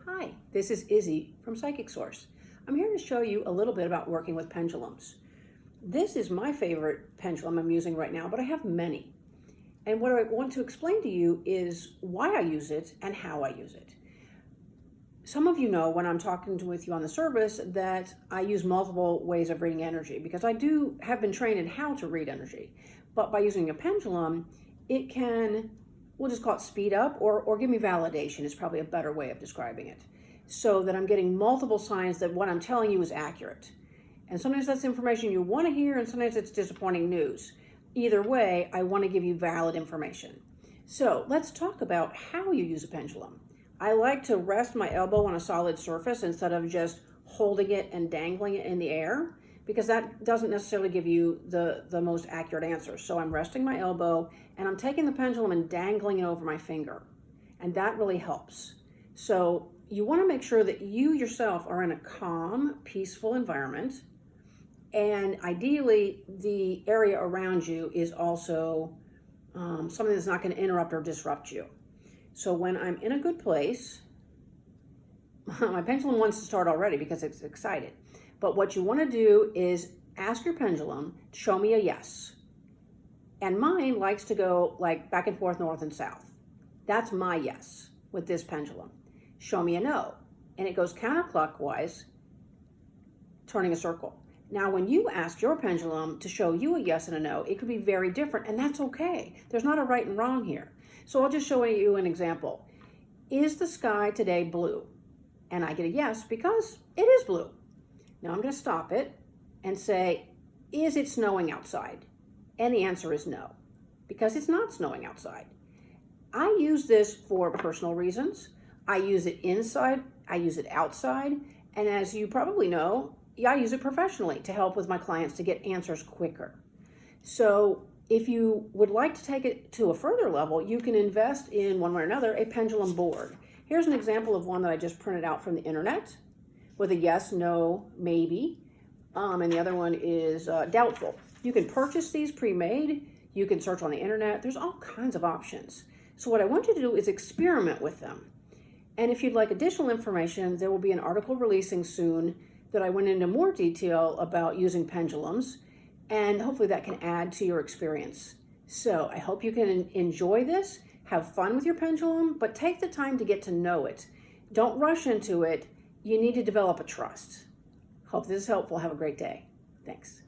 Hi, this is Izzy from Psychic Source. I'm here to show you a little bit about working with pendulums. This is my favorite pendulum I'm using right now, but I have many. And what I want to explain to you is why I use it and how I use it. Some of you know when I'm talking with you on the service that I use multiple ways of reading energy because I have been trained in how to read energy. But by using a pendulum, it can, we'll just call it speed up or give me validation is probably a better way of describing it. So that I'm getting multiple signs that what I'm telling you is accurate. And sometimes that's information you want to hear and sometimes it's disappointing news. Either way, I want to give you valid information. So let's talk about how you use a pendulum. I like to rest my elbow on a solid surface instead of just holding it and dangling it in the air because that doesn't necessarily give you the most accurate answer. So I'm resting my elbow and I'm taking the pendulum and dangling it over my finger. And that really helps. So you want to make sure that you yourself are in a calm, peaceful environment. And ideally, the area around you is also something that's not going to interrupt or disrupt you. So when I'm in a good place, my pendulum wants to start already because it's excited. But what you want to do is ask your pendulum to show me a yes. And mine likes to go like back and forth, north and south. That's my yes with this pendulum. Show me a no. And it goes counterclockwise, turning a circle. Now, when you ask your pendulum to show you a yes and a no, it could be very different, and that's okay. There's not a right and wrong here. So I'll just show you an example. Is the sky today blue? And I get a yes because it is blue. Now I'm going to stop it and say, is it snowing outside? And the answer is no, because it's not snowing outside. I use this for personal reasons. I use it inside, I use it outside, and as you probably know, I use it professionally to help with my clients to get answers quicker. So if you would like to take it to a further level, you can invest in one way or another a pendulum board. Here's an example of one that I just printed out from the internet with a yes, no, maybe, and the other one is doubtful. You can purchase these pre-made. You can search on the internet. There's all kinds of options. So what I want you to do is experiment with them. And if you'd like additional information, there will be an article releasing soon that I went into more detail about using pendulums, and hopefully that can add to your experience. So I hope you can enjoy this, have fun with your pendulum, but take the time to get to know it. Don't rush into it. You need to develop a trust. Hope this is helpful. Have a great day. Thanks.